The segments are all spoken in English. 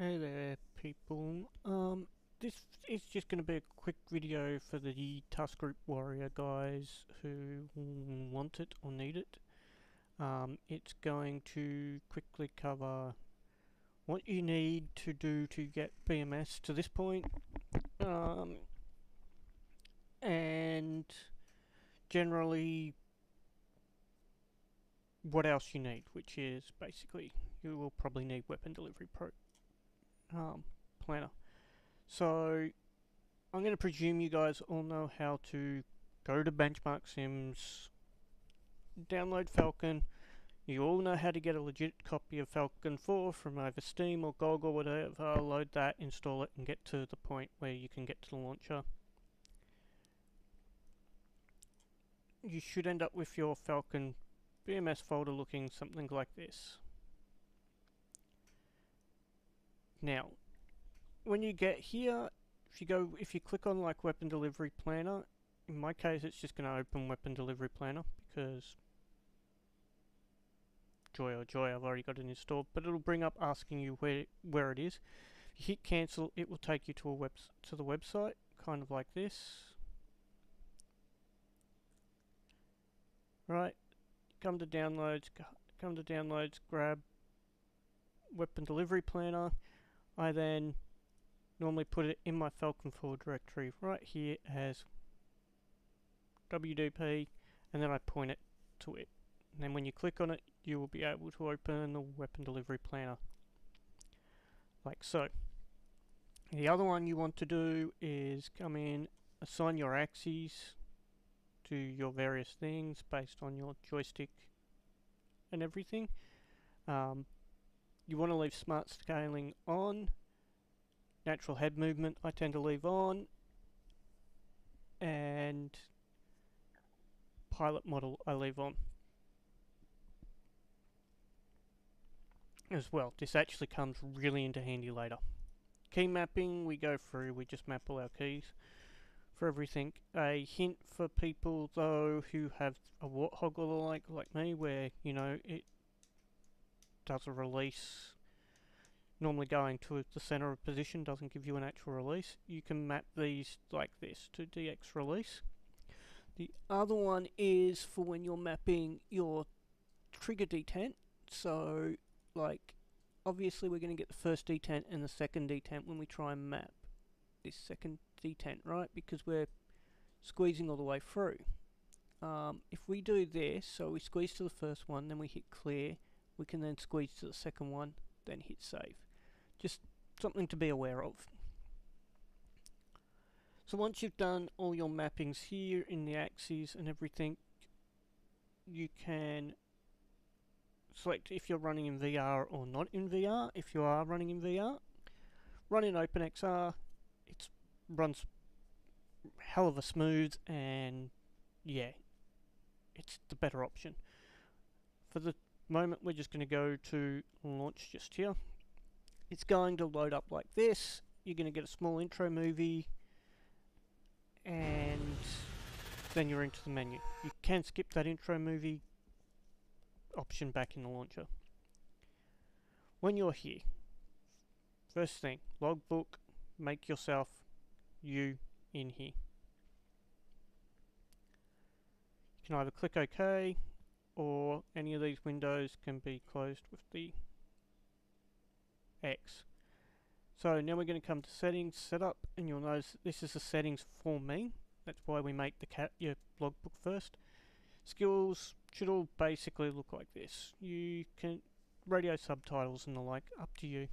Hey there, people. This is just going to be a quick video for the Task Group Warrior guys who want it or need it. It's going to quickly cover what you need to do to get BMS to this point, and generally what else you need, which is basically you will probably need Weapon Delivery Planner. So I'm going to presume you guys all know how to go to Benchmark Sims, download Falcon. You all know how to get a legit copy of Falcon 4 from either Steam or GOG or whatever, load that, install it, and get to the point where you can get to the launcher. You should end up with your Falcon BMS folder looking something like this. Now, when you get here, if you click on like Weapon Delivery Planner, in my case it's just going to open Weapon Delivery Planner because joy oh joy, I've already got it installed, but it'll bring up asking you where it is. If you hit cancel, it will take you to the website, kind of like this. Right, come to downloads, grab Weapon Delivery Planner. I then normally put it in my Falcon 4 directory right here as WDP, and then I point it to it. And then when you click on it, you will be able to open the Weapon Delivery Planner, like so. The other one you want to do is come in, assign your axes to your various things based on your joystick and everything. You want to leave smart scaling on. Natural head movement I tend to leave on, and pilot model I leave on as well. This actually comes really into handy later. Key mapping, we go through, we just map all our keys for everything. A hint for people though who have a warthog or the like me, where it does a release. Normally going to the center of position doesn't give you an actual release. You can map these like this to DX release. The other one is for when you're mapping your trigger detent. So, like, obviously we're going to get the first detent and the second detent when we try and map this second detent, right? Because we're squeezing all the way through. If we do this, so we squeeze to the first one, then we hit clear, we can then squeeze to the second one, then hit save. Just something to be aware of. So once you've done all your mappings here in the axes and everything, you can select if you're running in VR or not in VR. If you are running in VR, run in OpenXR. It runs hell of a smooth, and yeah, it's the better option. For the moment, we're just going to go to launch just here. It's going to load up like this. You're going to get a small intro movie, and then you're into the menu. You can skip that intro movie option back in the launcher. When you're here, first thing, logbook, make yourself you in here. You can either click OK, or any of these windows can be closed with the X. So now we're going to come to settings, setup, and you'll notice this is the settings for me. That's why we make your logbook first. Skills should all basically look like this. You can radio subtitles and the like, up to you.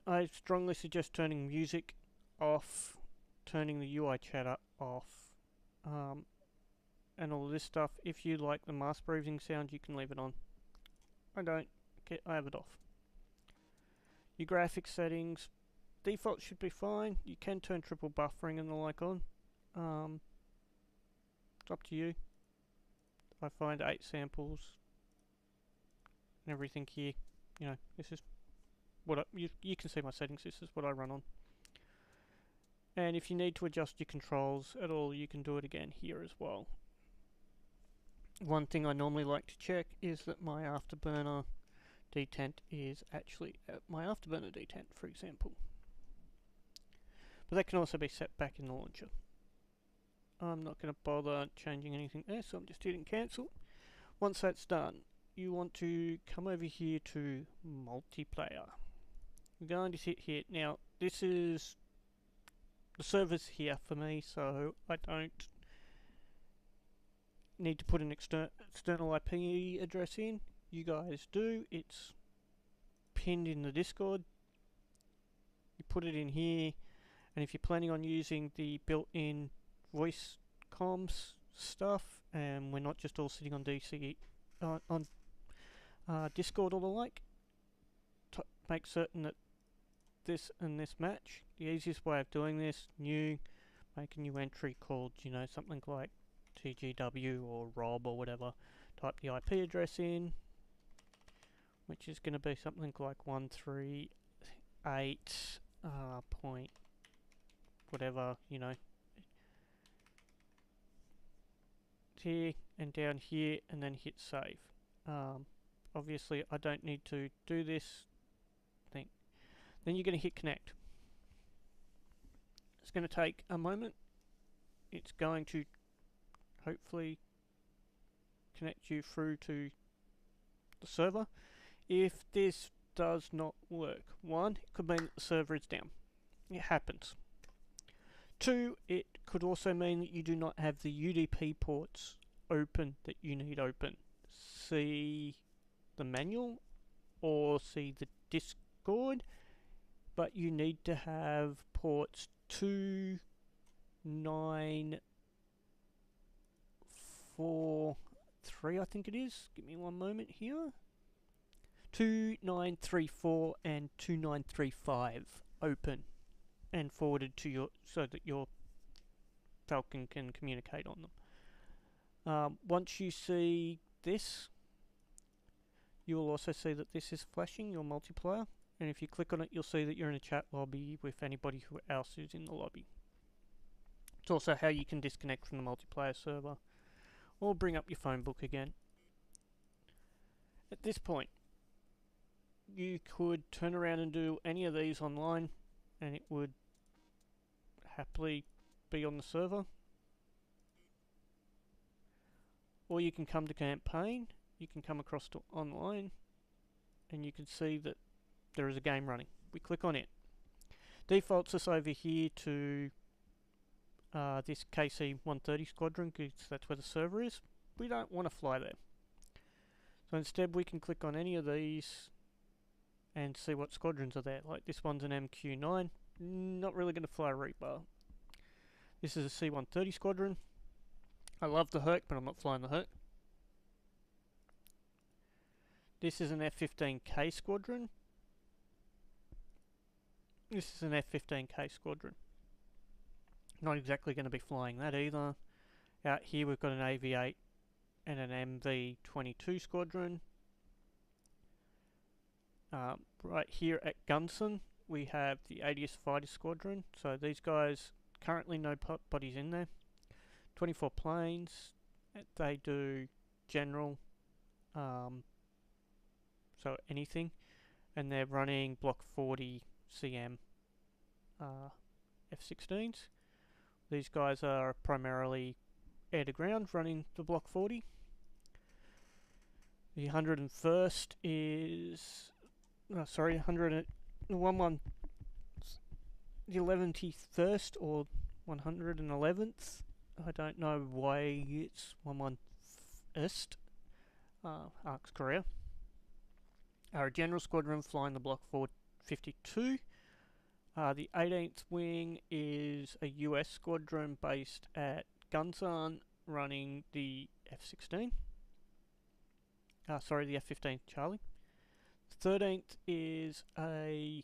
I strongly suggest turning music off, turning the UI chatter off, and all this stuff. If you like the mask breathing sound, you can leave it on. I don't. I have it off. Your graphics settings, default should be fine. You can turn triple buffering and the like on. It's up to you. I find 8 samples and everything here. This is what you can see my settings. This is what I run on. And if you need to adjust your controls at all, you can do it again here as well. One thing I normally like to check is that my afterburner detent is actually at my afterburner detent, for example. But that can also be set back in the launcher. I'm not going to bother changing anything there, so I'm just hitting cancel. Once that's done, you want to come over here to multiplayer. I'm going to hit here. Now, this is the server's here for me, so I don't need to put an external IP address in. You guys do. It's pinned in the Discord. You put it in here, and if you're planning on using the built-in voice comms stuff, and we're not just all sitting on Discord or the like, make certain that this and this match. The easiest way of doing this, make a new entry called, you know, something like TGW or Rob or whatever. Type the IP address in, which is going to be something like 138 point whatever, you know, here and down here, and then hit save. Obviously I don't need to do this thing. Then you're going to hit connect. It's going to take a moment. It's going to hopefully connect you through to the server. If this does not work, one, it could mean that the server is down. It happens. Two, it could also mean that you do not have the UDP ports open that you need open. See the manual or see the Discord, but you need to have ports 2943, I think it is. Give me one moment here. 2934 and 2935 open and forwarded to your, so that your Falcon can communicate on them. Once you see this, you will also see that this is flashing your multiplayer, and if you click on it, you'll see that you're in a chat lobby with anybody else who's in the lobby. It's also how you can disconnect from the multiplayer server or bring up your phone book again. At this point, you could turn around and do any of these online, and it would happily be on the server. Or you can come to campaign, you can come across to online, and you can see that there is a game running. We click on it. Defaults us over here to this KC-130 squadron, because that's where the server is. We don't want to fly there. So instead we can click on any of these and see what squadrons are there. Like this one's an MQ-9, not really going to fly a Reaper. This is a C-130 squadron. I love the Herc, but I'm not flying the Herc. This is an F-15K squadron. This is an F-15K squadron. Not exactly going to be flying that either. Out here we've got an AV-8 and an MV-22 squadron. Right here at Gunson we have the 80th Fighter Squadron. So these guys, currently no bodies in there. 24 planes. They do general, so anything, and they're running Block 40 CM F-16s. These guys are primarily air to ground, running the Block 40. The 101st is, the 11th or 111th. I don't know why it's 111st. Arcs Korea. Our general squadron flying the Block 452. The 18th Wing is a US squadron based at Gunsan, running the F-16. The F-15 Charlie. The 13th is a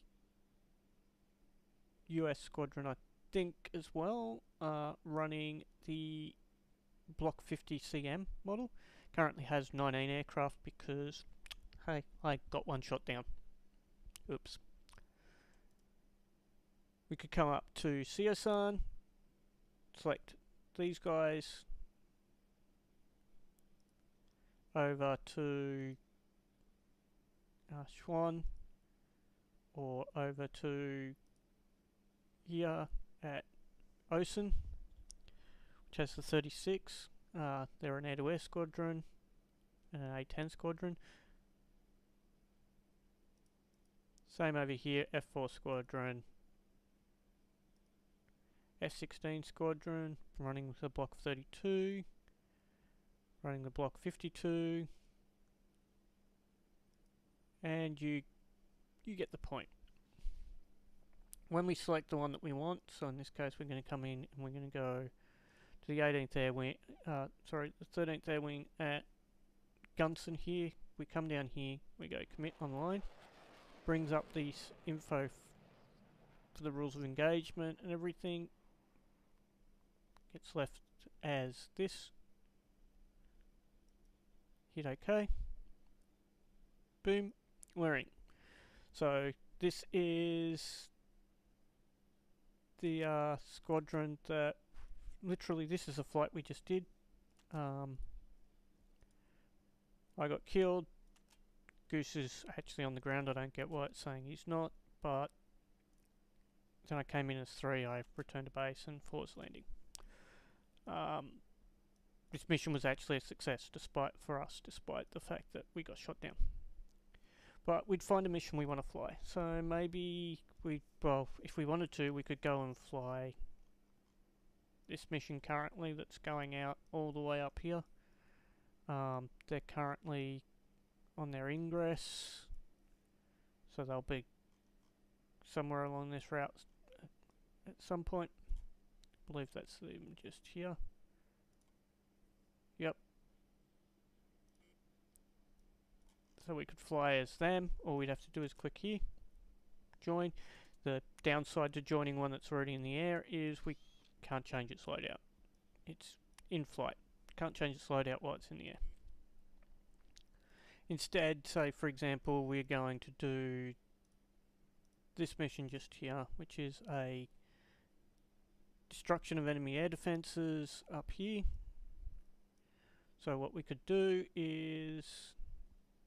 US squadron, I think, as well, running the Block 50 CM model. Currently has 19 aircraft because, hey, I got one shot down. Oops. We could come up to Seosan, select these guys, over to Schwann, or over to here at Osen, which has the 36. They're an air-to-air squadron and an A-10 squadron. Same over here, F4 squadron, F-16 squadron, running with the block 32, running the block 52, and you get the point. When we select the one that we want, so in this case we're going to come in and we're going to go to the 18th Air Wing, the 13th Air Wing at Gunson here. We come down here, we go commit online, brings up these info for the rules of engagement and everything. Gets left as this. Hit OK. Boom, we're in. So this is the squadron that literally, this is a flight we just did. I got killed. Goose is actually on the ground. I don't get why it's saying he's not, but then I came in as 3. I returned to base and forced landing. This mission was actually a success despite the fact that we got shot down. But we'd find a mission we want to fly. So maybe if we wanted to, we could go and fly this mission currently that's going out all the way up here. They're currently on their ingress, so they'll be somewhere along this route at some point. I believe that's them just here. Yep. So we could fly as them. All we'd have to do is click here, join. The downside to joining one that's already in the air is we can't change its loadout. It's in flight. Can't change its loadout while it's in the air. Instead, say for example, we're going to do this mission just here, which is a destruction of enemy air defences up here. So what we could do is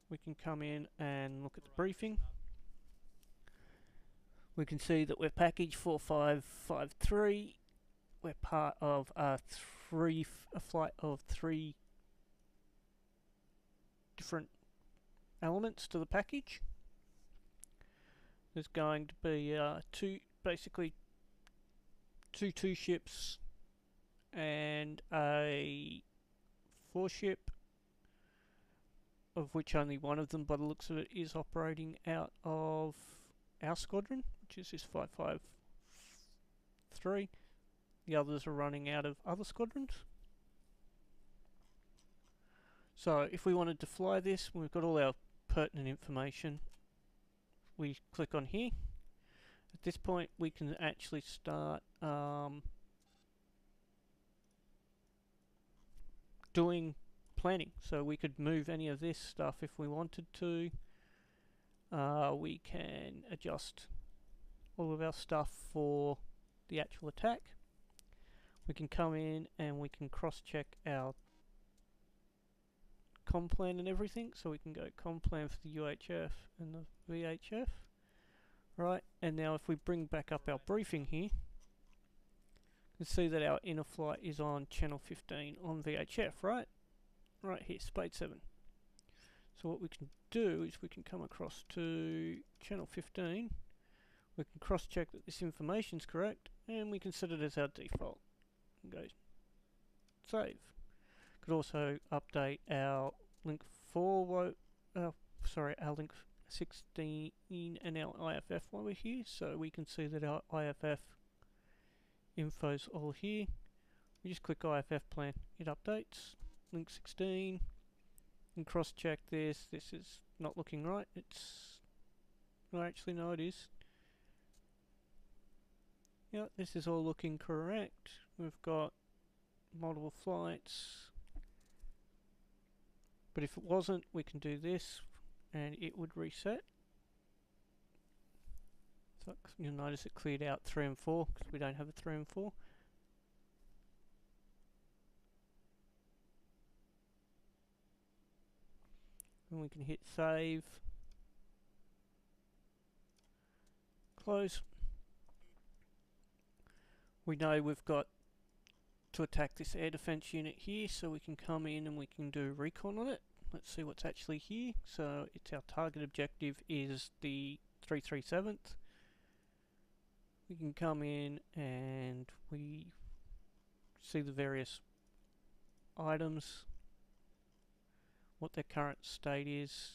we can come in and look at the briefing. We can see that we're package 4553. We're part of a flight of 3 different elements to the package. There's going to be two ships and a 4 ship, of which only one of them, by the looks of it, is operating out of our squadron, which is this 553. The others are running out of other squadrons. So if we wanted to fly this, we've got all our pertinent information. We click on here. At this point we can actually start doing planning. So we could move any of this stuff if we wanted to. We can adjust all of our stuff for the actual attack. We can come in and we can cross-check our comm plan and everything. So we can go comm plan for the UHF and the VHF. Right, and now if we bring back up our briefing here, you can see that our inner flight is on channel 15 on VHF, right? Right here, Spade 7. So what we can do is we can come across to channel 15, we can cross-check that this information's correct, and we can set it as our default. And go save. Could also update our link 4, our link 16 and our IFF while we're here, so we can see that our IFF info's all here. We just click IFF plan, it updates, link 16, and cross-check this. This is not looking right. Actually no, it is. Yeah, this is all looking correct. We've got multiple flights, but if it wasn't, we can do this and it would reset. So you'll notice it cleared out 3 and 4 because we don't have a 3 and 4. And we can hit save. close. We know we've got to attack this air defense unit here, so we can come in and we can do recon on it. Let's see what's actually here. So it's our target objective is the 337th. We can come in and we see the various items, what their current state is.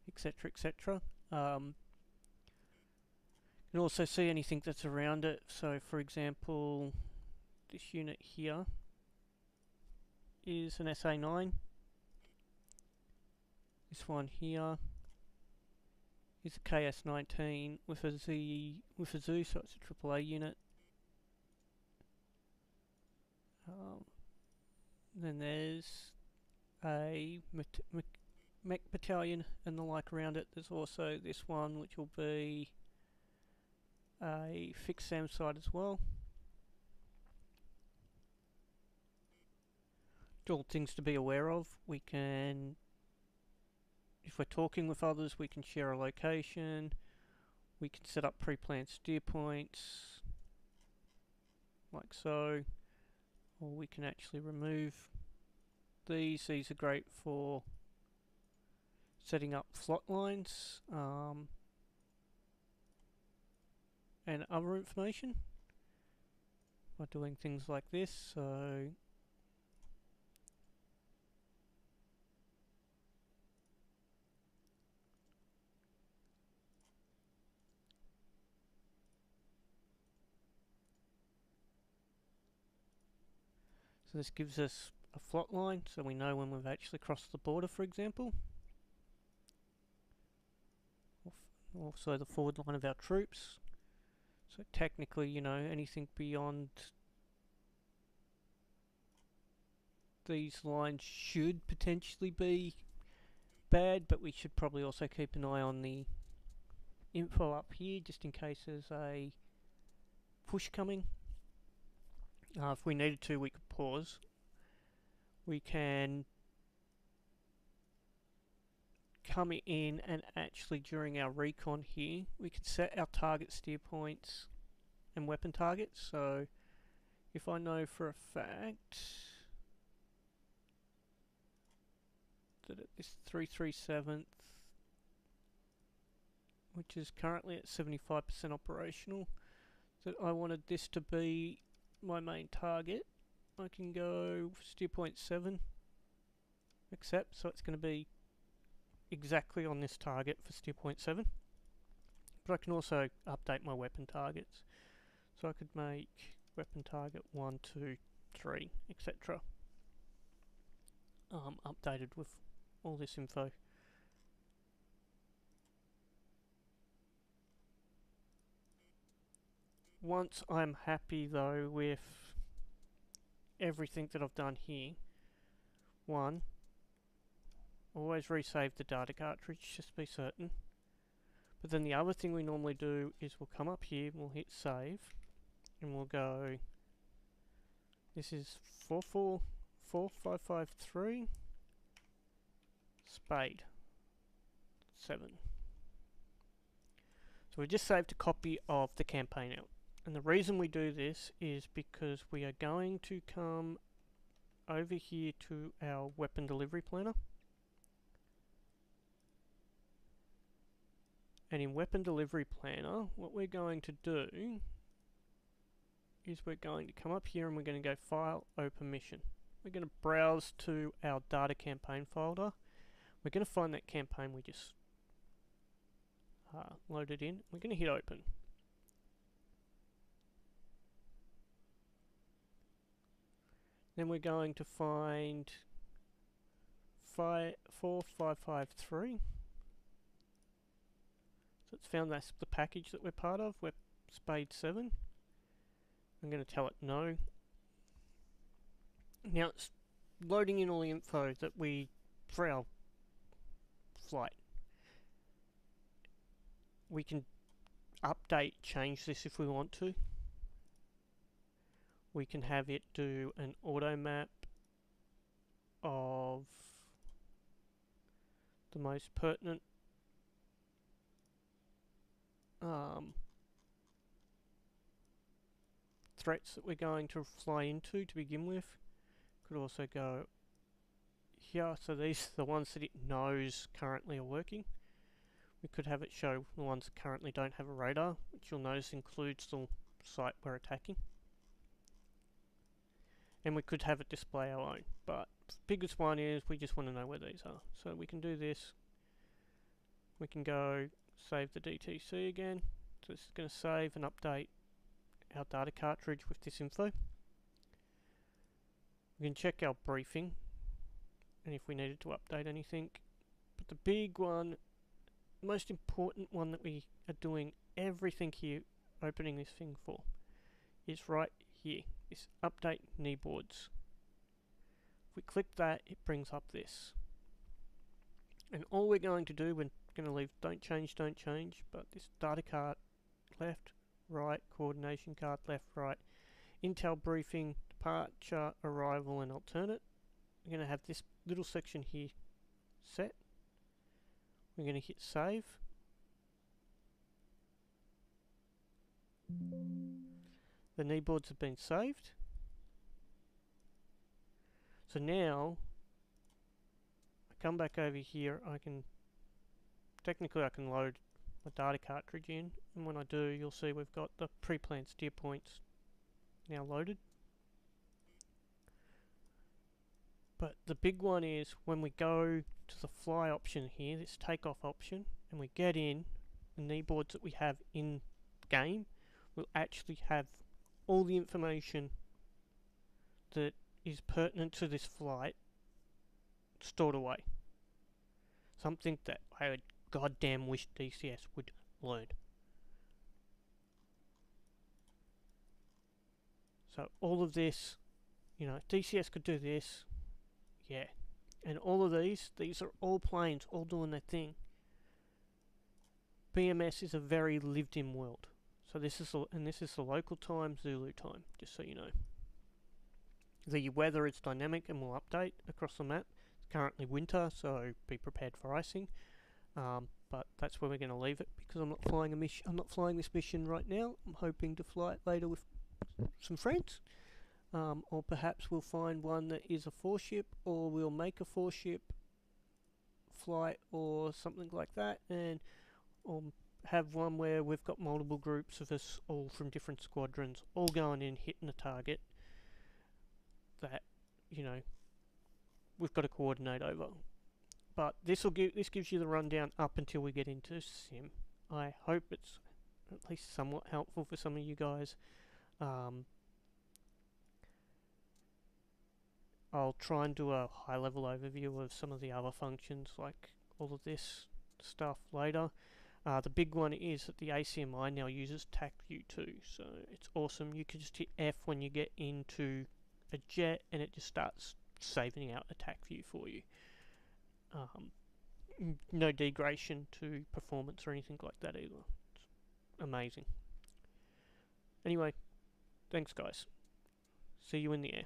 Etc, etc. You can also see anything that's around it. So for example, this unit here is an SA9. This one here is a KS19 with a Z so it's a AAA unit. Then there's a mech battalion and the like around it. There's also this one which will be a fixed SAM site as well. All things to be aware of. We can, if we're talking with others, we can share a location. We can set up pre-planned steer points, like so. Or we can actually remove these. These are great for setting up slot lines and other information by doing things like this. So this gives us a plot line, so we know when we've actually crossed the border, for example. Also the forward line of our troops. So technically, you know, anything beyond these lines should potentially be bad, but we should probably also keep an eye on the info up here, just in case there's a push coming. If we needed to, we could pause. We can come in and actually during our recon here, we can set our target steer points and weapon targets. So if I know for a fact that at this 337th, which is currently at 75% operational, that I wanted this to be my main target, I can go steer point 7, accept, so it's going to be exactly on this target for steer point 7. But I can also update my weapon targets. So I could make weapon target 1, 2, 3, etc. Updated with all this info. Once I'm happy though with everything that I've done here, one, always resave the data cartridge just to be certain. But then the other thing we normally do is we'll come up here, we'll hit save, and we'll go, this is 444553 Spade 7. So we just saved a copy of the campaign out. And the reason we do this is because we are going to come over here to our weapon delivery planner. And in weapon delivery planner, what we're going to do is we're going to come up here and we're going to go file, open mission. We're going to browse to our data campaign folder. We're going to find that campaign we just loaded in. We're going to hit open. Then we're going to find 4553. So it's found that's the package that we're part of. We're Spade 7. I'm going to tell it no. Now it's loading in all the info that we, for our flight. We can update, change this if we want to. we can have it do an auto map of the most pertinent threats that we're going to fly into to begin with. Could also go here, so these are the ones that it knows currently are working. We could have it show the ones that currently don't have a radar, which you'll notice includes the site we're attacking. And we could have it display our own, but the biggest one is we just want to know where these are. So we can do this. We can go save the DTC again. So this is going to save and update our data cartridge with this info. We can check our briefing and if we needed to update anything. But the big one, most important one that we are doing everything here, opening this thing for, is right here, this update kneeboards. If we click that, it brings up this. And all we're going to do, we're going to leave don't change, but this data card left, right, coordination card left, right, intel briefing, departure, arrival and alternate. We're going to have this little section here set. We're going to hit save. The kneeboards have been saved. So now I come back over here, I can load my data cartridge in, and when I do, you'll see we've got the pre-planned steer points now loaded. But the big one is when we go to the fly option here, this takeoff option, and we get in, the kneeboards that we have in game will actually have all the information that is pertinent to this flight stored away. Something that I would goddamn wish DCS would learn. So all of this, you know, DCS could do this, yeah. And all of these are all planes, all doing their thing. BMS is a very lived-in world. So this is the local time, Zulu time, just so you know. The weather is dynamic and will update across the map. It's currently winter, so be prepared for icing. But that's where we're going to leave it because I'm not flying a mission. I'm not flying this mission right now. I'm hoping to fly it later with some friends, or perhaps we'll find one that is a 4-ship, or we'll make a 4-ship flight or something like that, and have one where we've got multiple groups of us all from different squadrons all going in hitting a target that, you know, we've got to coordinate over. But this gives you the rundown up until we get into sim. I hope it's at least somewhat helpful for some of you guys. I'll try and do a high level overview of some of the other functions like all of this stuff later. The big one is that the ACMI now uses TAC view too, so it's awesome. You can just hit F when you get into a jet and it just starts saving out a TAC view for you. No degradation to performance or anything like that either. It's amazing. Anyway, thanks guys. See you in the air.